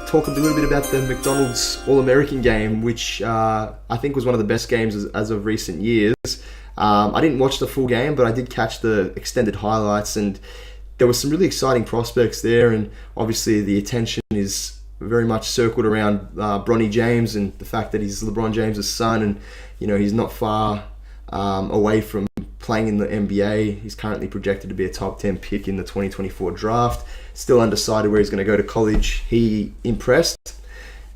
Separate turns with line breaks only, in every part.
talk a little bit about the McDonald's All-American game, which I think was one of the best games as of recent years. I didn't watch the full game, but I did catch the extended highlights, and there were some really exciting prospects there, and obviously the attention is very much circled around Bronny James and the fact that he's LeBron James' son, and he's not far away from playing in the NBA. He's currently projected to be a top 10 pick in the 2024 draft. Still undecided where he's going to go to college. He impressed.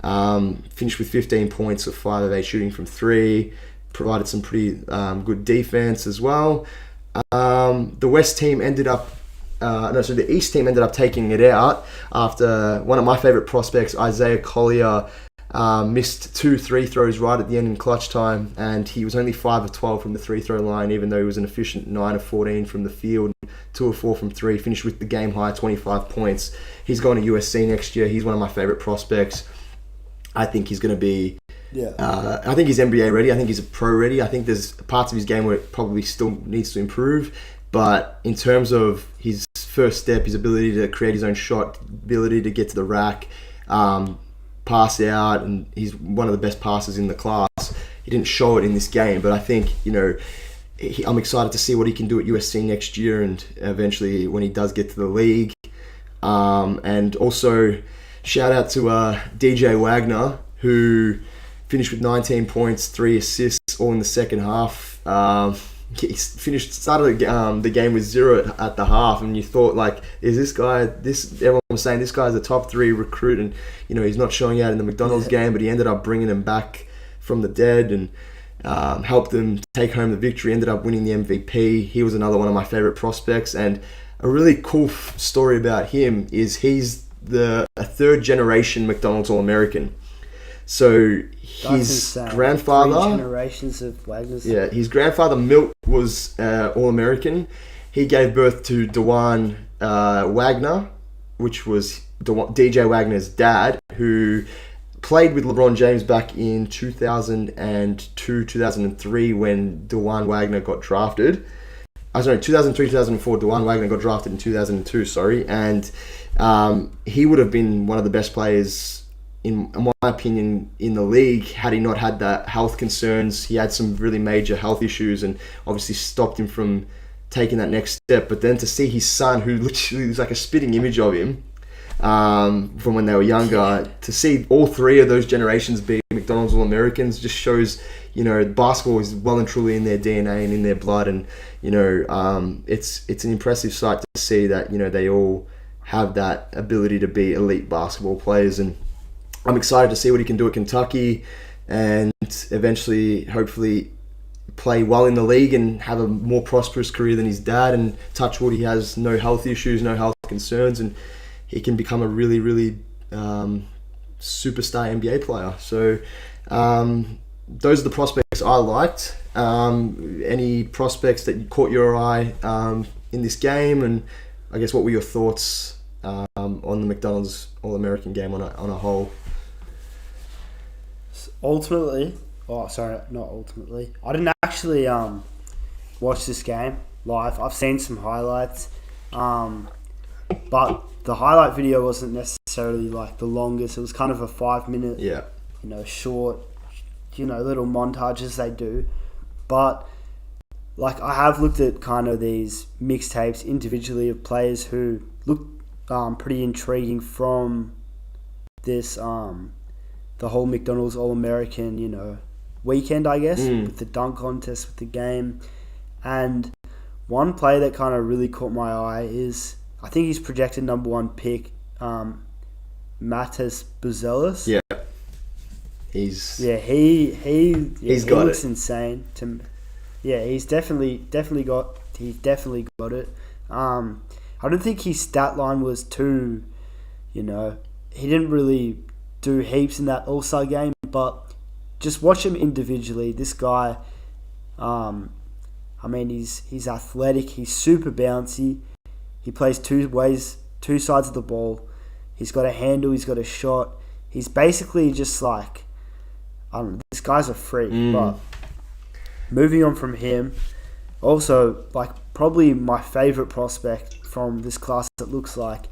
Finished with 15 points of 5 of 8 shooting from 3. Provided some pretty good defense as well. The East team ended up taking it out after one of my favorite prospects, Isaiah Collier, missed 2 free throws right at the end in clutch time, and he was only 5 of 12 from the free throw line, even though he was an efficient 9 of 14 from the field, 2 of 4 from 3, finished with the game high 25 points. He's going to USC next year. He's one of my favorite prospects. I think he's going to be I think he's NBA ready. I think he's pro ready. I think there's parts of his game where it probably still needs to improve. But in terms of his first step, his ability to create his own shot, ability to get to the rack, pass out, and he's one of the best passers in the class. He didn't show it in this game, but I think, I'm excited to see what he can do at USC next year and eventually when he does get to the league. And also, shout out to DJ Wagner, who finished with 19 points, 3 assists, all in the second half. He started the game with 0 at the half, and you thought, is this guy? Everyone was saying this guy's a top 3 recruit, and he's not showing out in the McDonald's game, but he ended up bringing him back from the dead and helped them take home the victory. Ended up winning the MVP. He was another one of my favorite prospects, and a really cool story about him is he's a 3rd generation McDonald's All-American. So his grandfather,
3 generations of Wagner's.
Yeah, his grandfather Milt was All-American. He gave birth to Dewan Wagner, which was DJ Wagner's dad, who played with LeBron James back in 2002, 2003 when Dewan Wagner got drafted. 2003, 2004, Dewan Wagner got drafted in 2002, and he would have been one of the best players, in my opinion, in the league had he not had that health concerns. He had some really major health issues and obviously stopped him from taking that next step. But then to see his son, who literally was like a spitting image of him from when they were younger, to see all 3 of those generations be McDonald's All-Americans just shows, basketball is well and truly in their DNA and in their blood. And, it's an impressive sight to see that, they all have that ability to be elite basketball players. And I'm excited to see what he can do at Kentucky and eventually, hopefully, play well in the league and have a more prosperous career than his dad. And touch wood, he has no health issues, no health concerns, and he can become a really, really superstar NBA player. So those are the prospects I liked. Any prospects that caught your eye in this game? And I guess what were your thoughts on the McDonald's All-American game on a whole?
Ultimately, I didn't actually watch this game live. I've seen some highlights, but the highlight video wasn't necessarily the longest. It was kind of a 5-minute, short, little montages they do. But I have looked at kind of these mixtapes individually of players who look pretty intriguing from this the whole McDonald's All-American, weekend, I guess, with the dunk contest, with the game. And one player that kind of really caught my eye is, I think he's projected number 1 pick, Matas Buzelis.
Yeah. He
looks insane to me. Yeah, he's definitely got it. I don't think his stat line was too, he didn't really do heaps in that All-Star game, but just watch him individually. This guy, he's athletic, he's super bouncy, he plays 2 sides of the ball, he's got a handle, he's got a shot, he's basically just this guy's a freak. But moving on from him, also, probably my favourite prospect from this class, it looks like,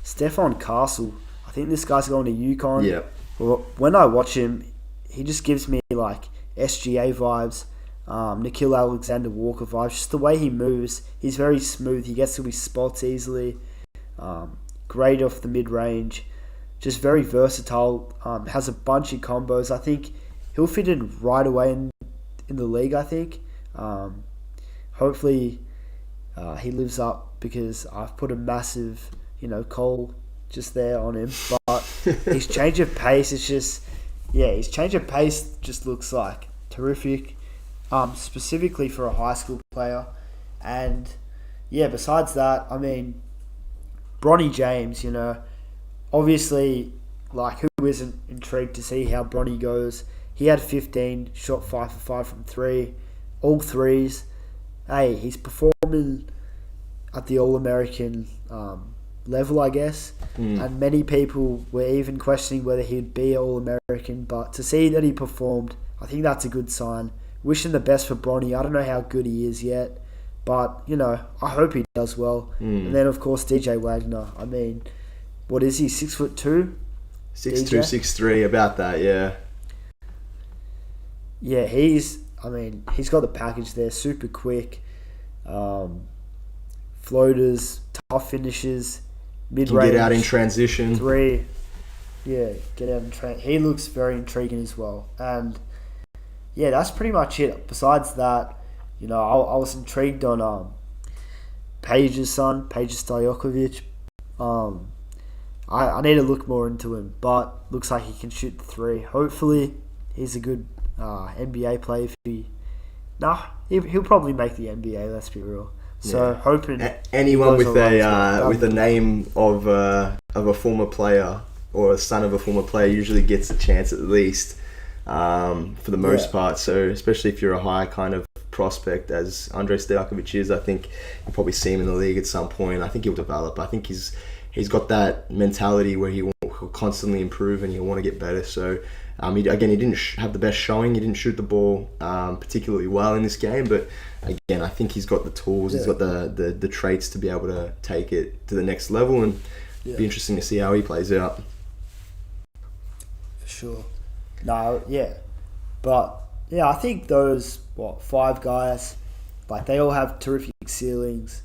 Stephon Castle. I I think this guy's going to UConn.
Yeah.
Well, when I watch him, he just gives me like SGA vibes, Nikhil Alexander-Walker vibes. Just the way he moves, he's very smooth. He gets to his spots easily. Great off the mid-range. Just very versatile. Has a bunch of combos. I think he'll fit in right away in the league, I think. Hopefully he lives up, because I've put a massive, coal just there on him. But his change of pace is just... Yeah, his change of pace just looks like terrific, specifically for a high school player. And yeah, besides that, I mean, Bronny James, obviously, like, who isn't intrigued to see how Bronny goes? He had 15, shot 5 for 5 from 3, all threes. Hey, he's performing at the All-American level, I guess. And many people were even questioning whether he'd be All-American, but to see that he performed, I think that's a good sign. Wishing the best for Bronny. I don't know how good he is yet, but I hope he does well. And then of course DJ Wagner. I mean, what is he, 6'2"?
6'2", 6'3", about that, yeah.
Yeah, he's got the package there, super quick. Floaters, tough finishes, mid-range.
Get out in transition.
3. Yeah, get out in transition. He looks very intriguing as well. And yeah, that's pretty much it. Besides that, I was intrigued on Page's son, Paige Stojakovic. I need to look more into him, but looks like he can shoot the 3. Hopefully, he's a good NBA player. He'll probably make the NBA. Let's be real. So hoping
anyone with a name of a former player or a son of a former player usually gets a chance at least, for the most part. So especially if you're a high kind of prospect as Andrej Stojakovic is, I think you'll probably see him in the league at some point. I think he'll develop. I think he's got that mentality where he'll constantly improve and he'll want to get better. So he didn't have the best showing. He didn't shoot the ball particularly well in this game, but again, I think he's got the tools. He's got the traits to be able to take it to the next level, and it'll be interesting to see how he plays out.
For sure. No, yeah. But yeah, I think those 5 guys, like, they all have terrific ceilings.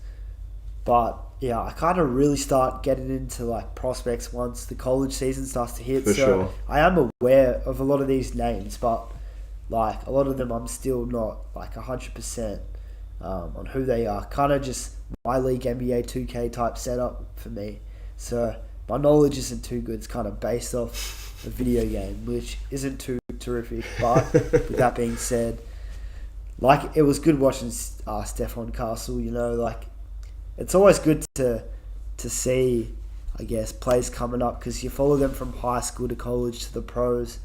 But yeah, I kind of really start getting into like prospects once the college season starts to hit.
For sure.
I am aware of a lot of these names, but like a lot of them I'm still not like 100% on who they are. Kind of just my league NBA 2K type setup for me. So my knowledge isn't too good. It's kind of based off a video game, which isn't too terrific. But with that being said, like, it was good watching Stephon Castle. Like, it's always good to see, I guess, players coming up, because you follow them from high school to college to the pros,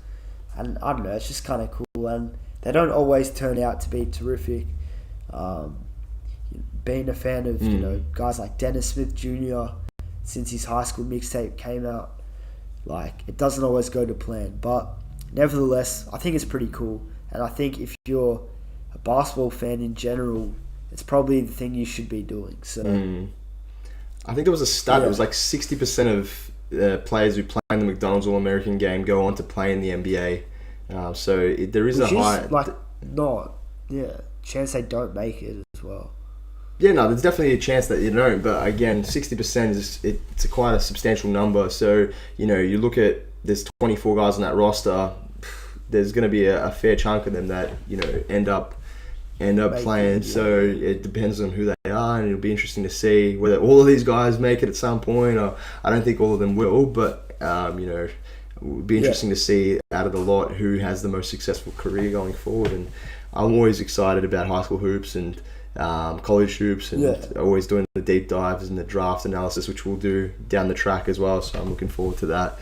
and I don't know, it's just kind of cool, and they don't always turn out to be terrific. Being a fan of guys like Dennis Smith Jr. since his high school mixtape came out, like, it doesn't always go to plan, but nevertheless, I think it's pretty cool, and I think if you're a basketball fan in general, it's probably the thing you should be doing. So,
I think there was a stat. It was like 60% of players who play in the McDonald's All-American game go on to play in the NBA. There is
which
a high...
chance they don't make it as well.
Yeah, no, there's definitely a chance that you don't. But again, 60% it's quite a substantial number. So, you look at, there's 24 guys on that roster. There's going to be a fair chunk of them that, end up playing. So it depends on who they are, and it'll be interesting to see whether all of these guys make it at some point, or I don't think all of them will, but it would be interesting to see out of the lot who has the most successful career going forward. And I'm always excited about high school hoops and college hoops, and always doing the deep dives and the draft analysis, which we'll do down the track as well, so I'm looking forward to that.